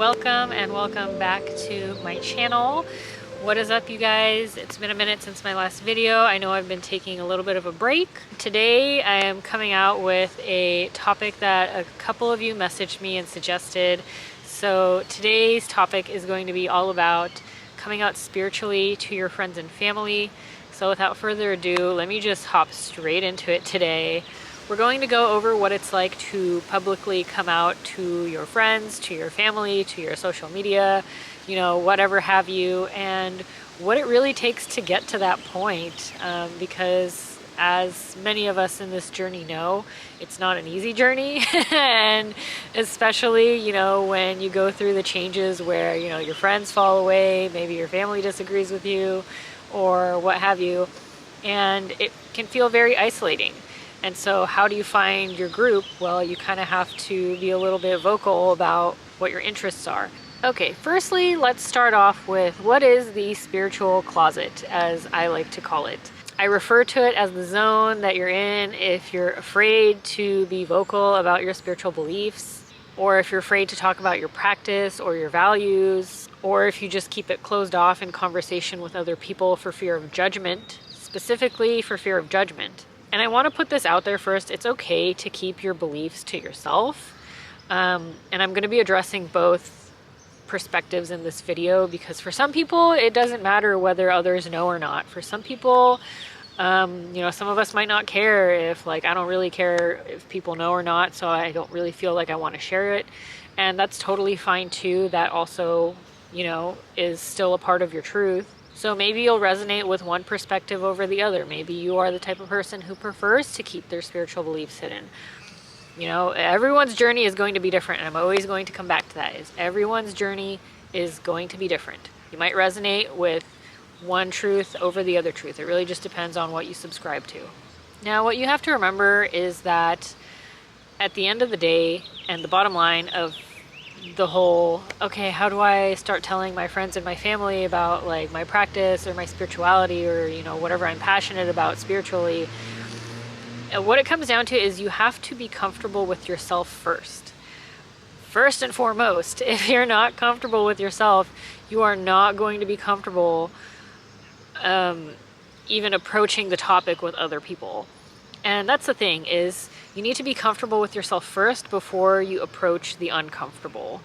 welcome and welcome back to my channel. What is up, you guys? It's been a minute since my last video. I know I've been taking a little bit of a break. Today I am coming out with a topic that a couple of you messaged me and suggested. So today's topic is going to be all about coming out spiritually to your friends and family. So without further ado, let me just hop straight into it today. We're going to go over what it's like to publicly come out to your friends, to your family, to your social media, whatever have you, and what it really takes to get to that point. Because as many of us in this journey know, it's not an easy journey. And especially, when you go through the changes where, your friends fall away, maybe your family disagrees with you or what have you, and it can feel very isolating. And so how do you find your group? Well, you kind of have to be a little bit vocal about what your interests are. Okay, firstly, let's start off with what is the spiritual closet, as I like to call it. I refer to it as the zone that you're in if you're afraid to be vocal about your spiritual beliefs, or if you're afraid to talk about your practice or your values, or if you just keep it closed off in conversation with other people for fear of judgment, specifically for fear of judgment. And I want to put this out there first. It's okay to keep your beliefs to yourself. And I'm going to be addressing both perspectives in this video, because for some people, it doesn't matter whether others know or not. For some people, some of us might not care if, I don't really care if people know or not, so I don't really feel like I want to share it. And that's totally fine too. That also, is still a part of your truth. So maybe you'll resonate with one perspective over the other. Maybe you are the type of person who prefers to keep their spiritual beliefs hidden. Everyone's journey is going to be different, and I'm always going to come back to that. Everyone's journey is going to be different. You might resonate with one truth over the other truth. It really just depends on what you subscribe to. Now, what you have to remember is that at the end of the day, and the bottom line of the whole, okay, how do I start telling my friends and my family about my practice or my spirituality or, whatever I'm passionate about spiritually? What it comes down to is you have to be comfortable with yourself first. First and foremost, if you're not comfortable with yourself, you are not going to be comfortable even approaching the topic with other people. And that's the thing, is you need to be comfortable with yourself first before you approach the uncomfortable.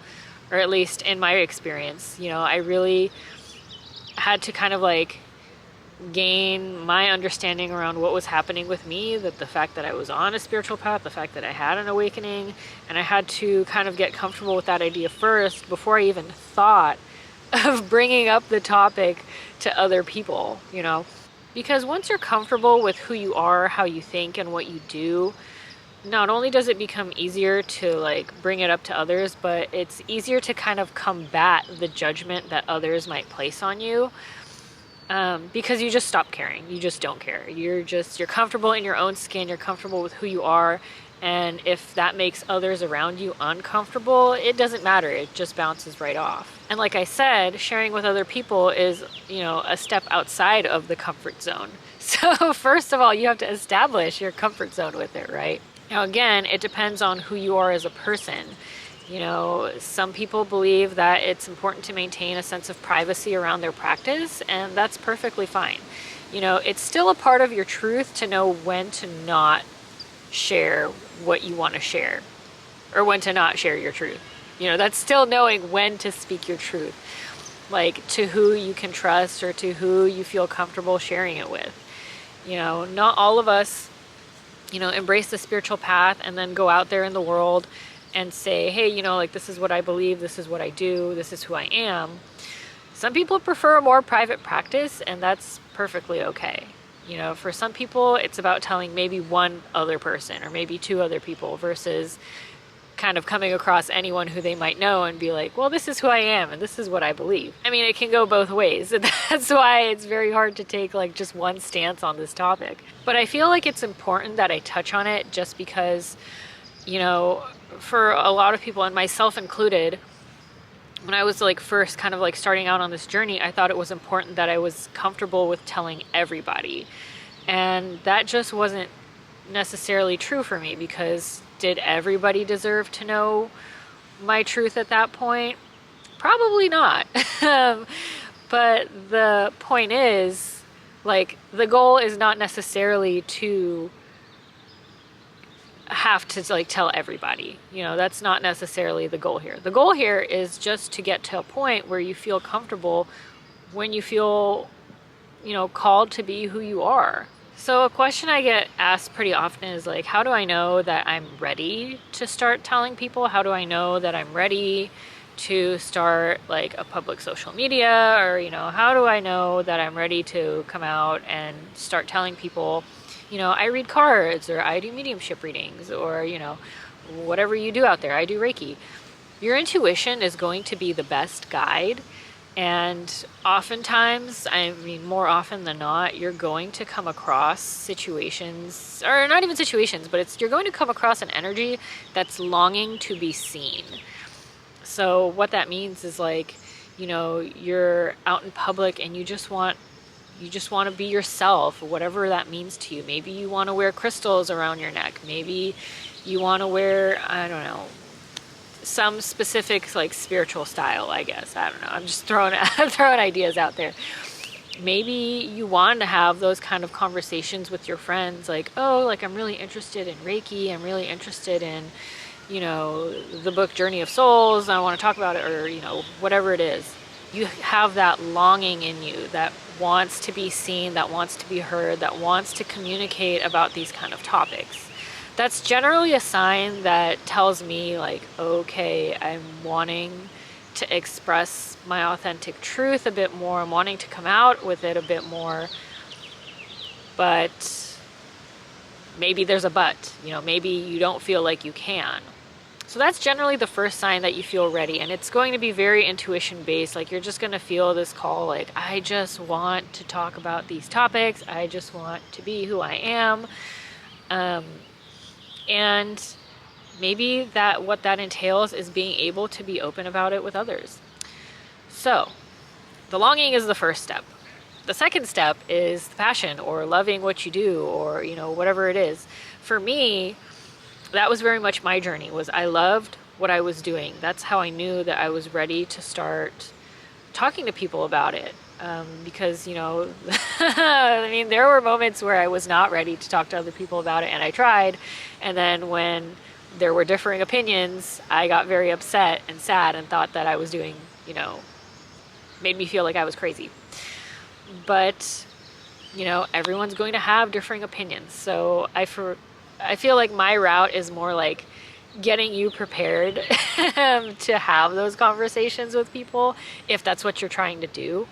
Or at least in my experience, I really had to kind of gain my understanding around what was happening with me, that the fact that I was on a spiritual path, the fact that I had an awakening, and I had to kind of get comfortable with that idea first before I even thought of bringing up the topic to other people, Because once you're comfortable with who you are, how you think, and what you do, not only does it become easier to bring it up to others, but it's easier to kind of combat the judgment that others might place on you. Because you just stop caring. You just don't care. You're comfortable in your own skin. You're comfortable with who you are. And if that makes others around you uncomfortable, it doesn't matter. It just bounces right off. And like I said, sharing with other people is, a step outside of the comfort zone. So first of all, you have to establish your comfort zone with it, right? Now, again, it depends on who you are as a person. Some people believe that it's important to maintain a sense of privacy around their practice, and that's perfectly fine. It's still a part of your truth to know when to not share what you want to share, or when to not share your truth. That's still knowing when to speak your truth, to who you can trust or to who you feel comfortable sharing it with. Not all of us, embrace the spiritual path and then go out there in the world and say, hey, this is what I believe, this is what I do, this is who I am. Some people prefer a more private practice, and that's perfectly okay. For some people, it's about telling maybe one other person or maybe two other people versus kind of coming across anyone who they might know and be like, well, this is who I am and this is what I believe. I mean, it can go both ways. And that's why it's very hard to take just one stance on this topic. But I feel like it's important that I touch on it just because, for a lot of people, and myself included, when I was first kind of starting out on this journey, I thought it was important that I was comfortable with telling everybody. And that just wasn't necessarily true for me, because did everybody deserve to know my truth at that point? Probably not. But the point is, like, the goal is not necessarily to have to like tell everybody. You know, that's not necessarily the goal here. The goal here is just to get to a point where you feel comfortable when you feel, you know, called to be who you are. So a question I get asked pretty often is like, how do I know that I'm ready to start telling people? How do I know that I'm ready to start like a public social media? Or, you know, how do I know that I'm ready to come out and start telling people, you know, I read cards, or I do mediumship readings, or, you know, whatever you do out there, I do Reiki. Your intuition is going to be the best guide. And oftentimes, I mean, more often than not, you're going to come across situations, or not even situations, but you're going to come across an energy that's longing to be seen. So what that means is like, you know, you're out in public and you just want to be yourself, whatever that means to you. Maybe you want to wear crystals around your neck. Maybe you want to wear, I don't know, some specific like spiritual style, I guess. I don't know. I'm just throwing ideas out there. Maybe you want to have those kind of conversations with your friends, like, oh, like I'm really interested in Reiki. I'm really interested in, you know, the book Journey of Souls. I want to talk about it, or, you know, whatever it is. You have that longing in you that wants to be seen, that wants to be heard, that wants to communicate about these kind of topics. That's generally a sign that tells me like, okay, I'm wanting to express my authentic truth a bit more. I'm wanting to come out with it a bit more. But maybe there's a but, you know, maybe you don't feel like you can. So that's generally the first sign that you feel ready. And it's going to be very intuition based. Like you're just going to feel this call, like, I just want to talk about these topics. I just want to be who I am. And maybe what that entails is being able to be open about it with others. So the longing is the first step. The second step is the passion, or loving what you do, or, you know, whatever it is. For me, that was very much my journey. Was I loved what I was doing. That's how I knew that I was ready to start talking to people about it. Because, you know, I mean, there were moments where I was not ready to talk to other people about it, and I tried. And then when there were differing opinions, I got very upset and sad and thought that I was doing, you know, made me feel like I was crazy. But, you know, everyone's going to have differing opinions. So I feel like my route is more like getting you prepared to have those conversations with people, if that's what you're trying to do.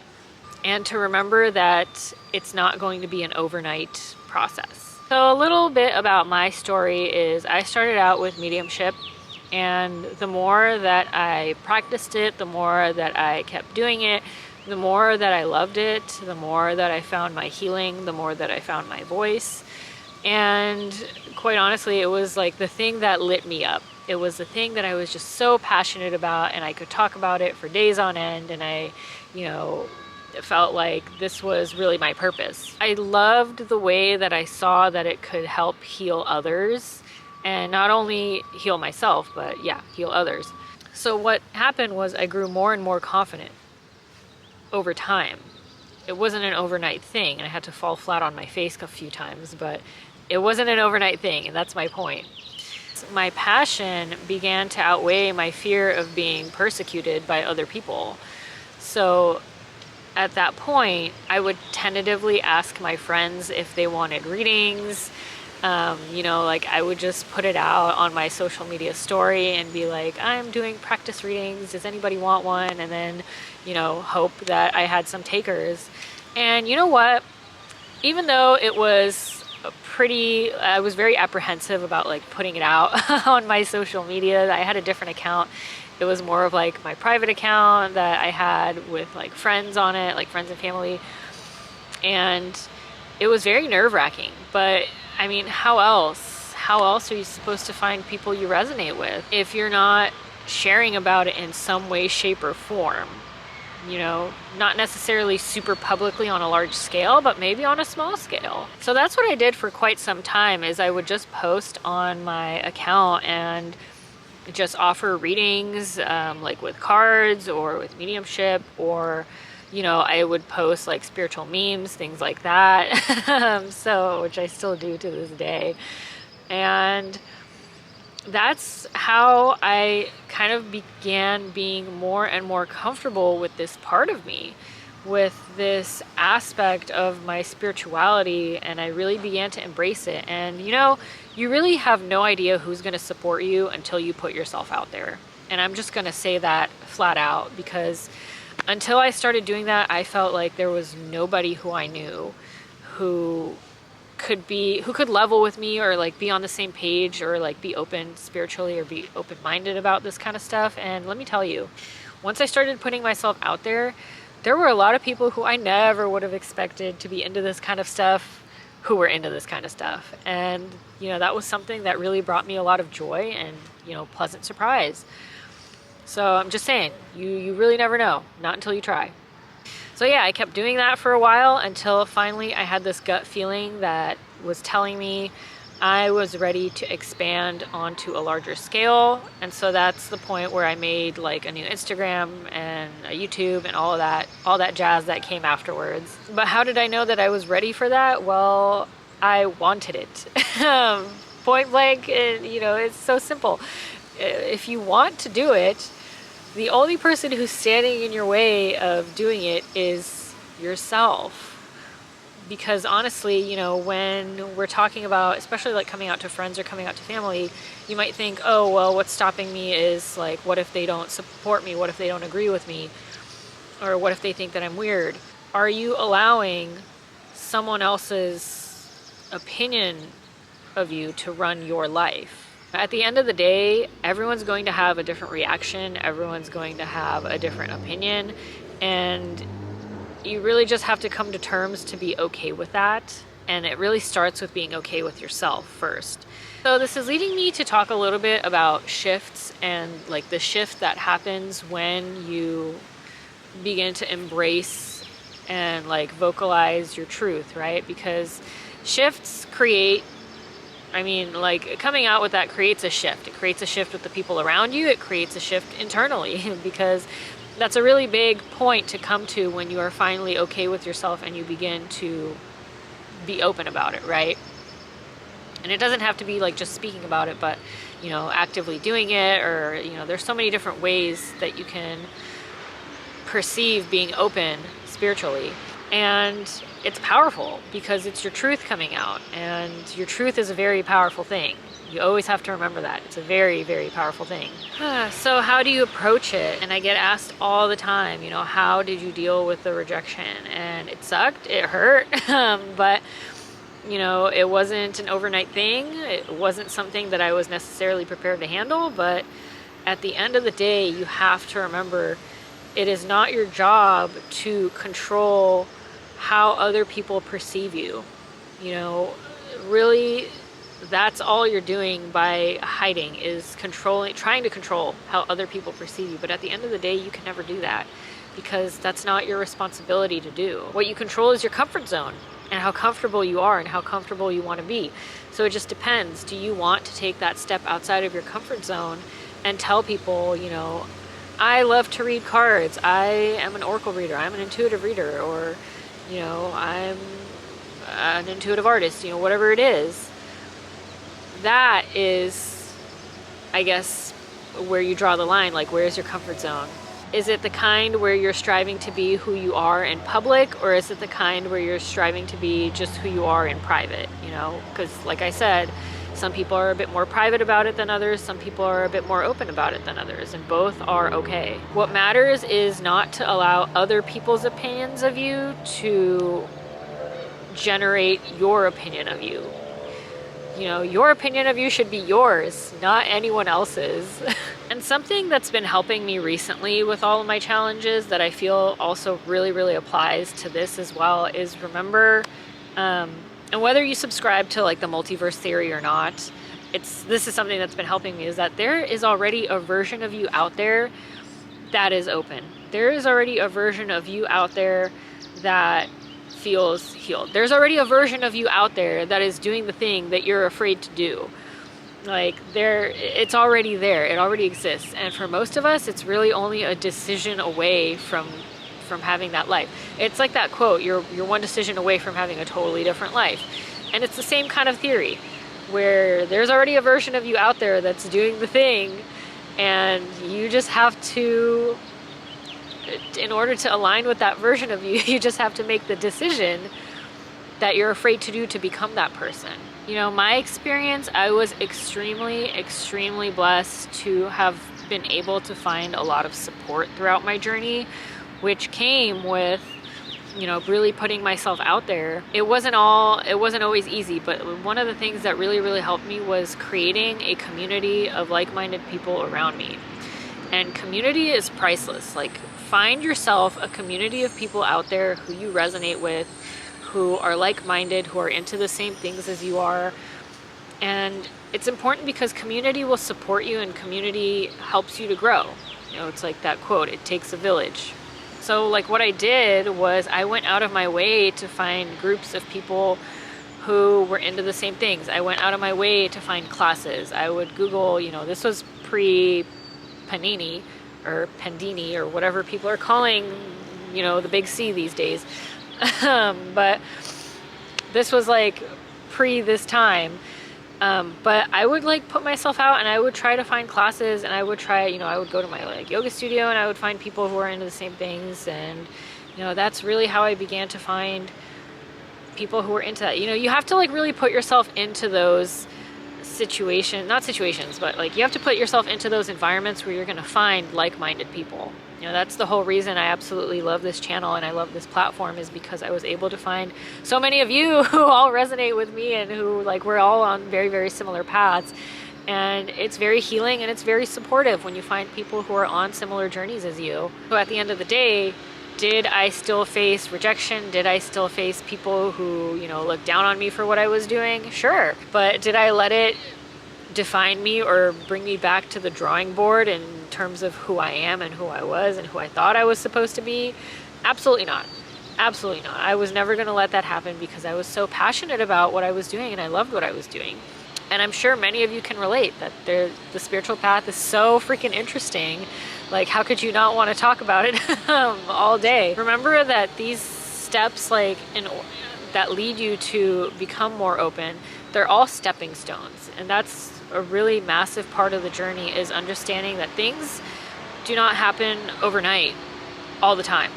And to remember that it's not going to be an overnight process. So a little bit about my story is I started out with mediumship, and the more that I practiced it, the more that I kept doing it, the more that I loved it, the more that I found my healing, the more that I found my voice. And quite honestly, it was like the thing that lit me up. It was the thing that I was just so passionate about, and I could talk about it for days on end, and I, you know, it felt like this was really my purpose. I loved the way that I saw that it could help heal others, and not only heal myself, but yeah, heal others. So what happened was I grew more and more confident over time. It wasn't an overnight thing, and I had to fall flat on my face a few times, but it wasn't an overnight thing, and that's my point. My passion began to outweigh my fear of being persecuted by other people. So at that point, I would tentatively ask my friends if they wanted readings. You know, like I would just put it out on my social media story and be like, I'm doing practice readings. Does anybody want one? And then, you know, hope that I had some takers. And you know what? Even though it was I was very apprehensive about like putting it out on my social media. I had a different account. It was more of like my private account that I had with like friends on it, like friends and family. And it was very nerve-wracking. But I mean, how else are you supposed to find people you resonate with if you're not sharing about it in some way, shape, or form? You know, not necessarily super publicly on a large scale, but maybe on a small scale. So that's what I did for quite some time, is I would just post on my account and just offer readings, like with cards or with mediumship, or I would post like spiritual memes, things like that. So, which I still do to this day. And that's how I kind of began being more and more comfortable with this part of me, with this aspect of my spirituality, and I really began to embrace it. And you really have no idea who's going to support you until you put yourself out there. And I'm just going to say that flat out, because until I started doing that, I felt like there was nobody who I knew who could level with me, or like be on the same page, or like be open spiritually, or be open-minded about this kind of stuff. And let me tell you, once I started putting myself out there were a lot of people who I never would have expected to be into this kind of stuff, who were into this kind of stuff. And that was something that really brought me a lot of joy and pleasant surprise. So I'm just saying, you really never know, not until you try. So yeah, I kept doing that for a while until finally I had this gut feeling that was telling me I was ready to expand onto a larger scale. And so that's the point where I made like a new Instagram and a YouTube and all that jazz that came afterwards. But how did I know that I was ready for that? Well, I wanted it. Point blank, it's so simple. If you want to do it, the only person who's standing in your way of doing it is yourself. Because honestly, when we're talking about, especially like coming out to friends or coming out to family, you might think, oh, well, what's stopping me is like, what if they don't support me? What if they don't agree with me? Or what if they think that I'm weird? Are you allowing someone else's opinion of you to run your life? At the end of the day, everyone's going to have a different reaction. Everyone's going to have a different opinion. And you really just have to come to terms to be okay with that. And it really starts with being okay with yourself first. So this is leading me to talk a little bit about shifts, and like the shift that happens when you begin to embrace and like vocalize your truth, right? Because shifts create, like coming out with that creates a shift. It creates a shift with the people around you. It creates a shift internally because that's a really big point to come to when you are finally okay with yourself and you begin to be open about it, right? And it doesn't have to be like just speaking about it, but actively doing it, or there's so many different ways that you can perceive being open spiritually. And it's powerful because it's your truth coming out, and your truth is a very powerful thing. You always have to remember that. It's a very, very powerful thing. So how do you approach it? And I get asked all the time, how did you deal with the rejection? And it sucked, it hurt, but it wasn't an overnight thing. It wasn't something that I was necessarily prepared to handle, but at the end of the day, you have to remember it is not your job to control how other people perceive you. Really, that's all you're doing by hiding, is trying to control how other people perceive you. But at the end of the day, you can never do that, because that's not your responsibility to do. What you control is your comfort zone and how comfortable you are and how comfortable you want to be. So it just depends. Do you want to take that step outside of your comfort zone and tell people, I love to read cards, I am an oracle reader, I'm an intuitive reader, or I'm an intuitive artist, whatever it is. That is, I guess, where you draw the line. Like, where's your comfort zone? Is it the kind where you're striving to be who you are in public, or is it the kind where you're striving to be just who you are in private? Because like I said, some people are a bit more private about it than others. Some people are a bit more open about it than others, and both are okay. What matters is not to allow other people's opinions of you to generate your opinion of you. Your opinion of you should be yours, not anyone else's. And something that's been helping me recently with all of my challenges that I feel also really, really applies to this as well is, remember, and whether you subscribe to like the multiverse theory or not, this is something that's been helping me, is that there is already a version of you out there that is open. There is already a version of you out there that feels healed. There's already a version of you out there that is doing the thing that you're afraid to do. Like it's already there. It already exists. And for most of us, it's really only a decision away from having that life. It's like that quote, you're one decision away from having a totally different life. And it's the same kind of theory, where there's already a version of you out there that's doing the thing, and you just have to, in order to align with that version of you, you just have to make the decision that you're afraid to do to become that person. You know, my experience, I was extremely blessed to have been able to find a lot of support throughout my journey, which came with, you know, really putting myself out there. It wasn't always easy, but one of the things that really helped me was creating a community of like-minded people around me. And community is priceless. Like, find yourself a community of people out there who you resonate with, who are like-minded, who are into the same things as you are. And it's important because community will support you, and community helps you to grow. You know, it's like that quote, it takes a village. So like what I did was I went out of my way to find groups of people who were into the same things. I went out of my way to find classes. I would Google, you know, this was pre-Panini or Pandini or whatever people are calling, you know, the big C these days. But this was like pre this time. But I would like put myself out, and I would try to find classes, and I would try, you know, I would go to my like yoga studio, and I would find people who are into the same things. And, you know, that's really how I began to find people who were into that. You know, you have to like really put yourself into those not situations, but like you have to put yourself into those environments where you're going to find like-minded people. You know, that's the whole reason I absolutely love this channel and I love this platform, is because I was able to find so many of you who all resonate with me, and who like we're all on very similar paths. And it's very healing, and it's very supportive when you find people who are on similar journeys as you. So at the end of the day, did I still face rejection? Did I still face people who, you know, looked down on me for what I was doing? Sure. But did I let it define me or bring me back to the drawing board in terms of who I am and who I was and who I thought I was supposed to be? Absolutely not. Absolutely not. I was never going to let that happen, because I was so passionate about what I was doing, and I loved what I was doing. And I'm sure many of you can relate that the spiritual path is so freaking interesting. Like, how could you not want to talk about it all day? Remember that these steps, like, that lead you to become more open, they're all stepping stones. And that's a really massive part of the journey, is understanding that things do not happen overnight all the time.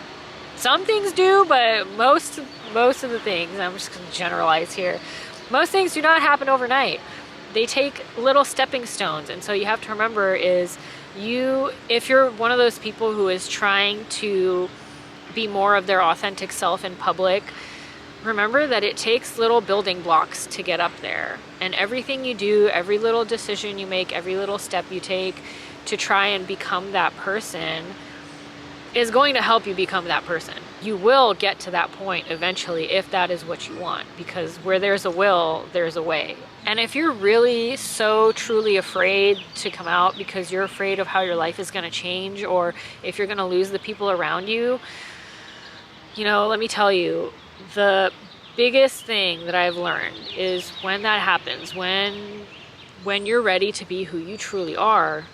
Some things do, but most of the things, I'm just going to generalize here, most things do not happen overnight. They take little stepping stones. And so you have to remember is, if you're one of those people who is trying to be more of their authentic self in public, remember that it takes little building blocks to get up there. And everything you do, every little decision you make, every little step you take to try and become that person is going to help you become that person. You will get to that point eventually if that is what you want, because where there's a will, there's a way. And if you're really so truly afraid to come out because you're afraid of how your life is going to change, or if you're going to lose the people around you, you know, let me tell you, the biggest thing that I've learned is when that happens, when you're ready to be who you truly are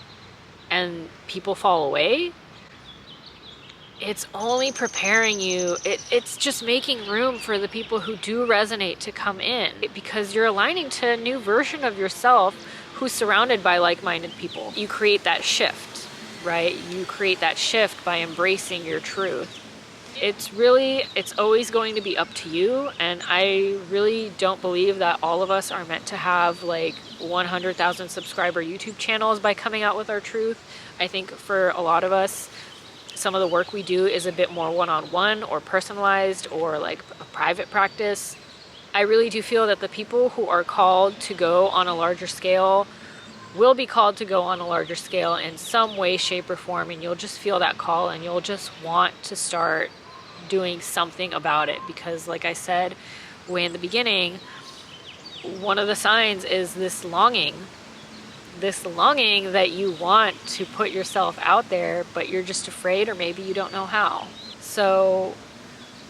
and people fall away, it's only preparing you. It's just making room for the people who do resonate to come in, because you're aligning to a new version of yourself who's surrounded by like-minded people. You create that shift, right? You create that shift by embracing your truth. It's always going to be up to you. And I really don't believe that all of us are meant to have like 100,000 subscriber YouTube channels by coming out with our truth. I think for a lot of us, some of the work we do is a bit more one-on-one or personalized or like a private practice. I really do feel that the people who are called to go on a larger scale will be called to go on a larger scale in some way, shape, or form, and you'll just feel that call and you'll just want to start doing something about it. Because like I said way in the beginning, one of the signs is this longing that you want to put yourself out there, but you're just afraid, or maybe you don't know how. So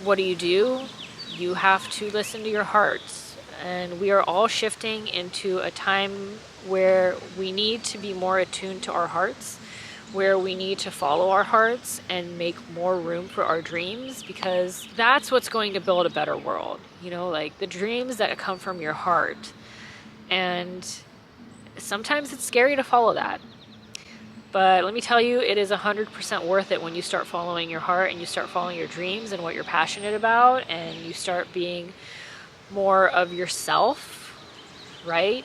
what do? You have to listen to your hearts. And we are all shifting into a time where we need to be more attuned to our hearts, where we need to follow our hearts and make more room for our dreams, because that's what's going to build a better world. You know, like the dreams that come from your heart. And sometimes it's scary to follow that. But let me tell you, it is 100% worth it when you start following your heart and you start following your dreams and what you're passionate about, and you start being more of yourself, right?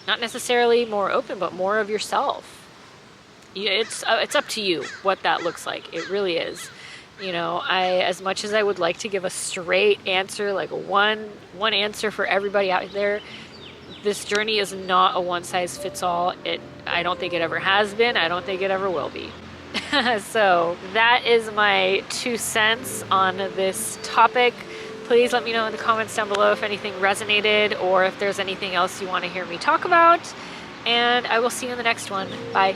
Not necessarily more open, but more of yourself. It's up to you what that looks like. It really is. You know, as much as I would like to give a straight answer, like one answer for everybody out there, this journey is not a one size fits all. I don't think it ever has been. I don't think it ever will be. So that is my 2 cents on this topic. Please let me know in the comments down below if anything resonated or if there's anything else you want to hear me talk about. And I will see you in the next one. Bye.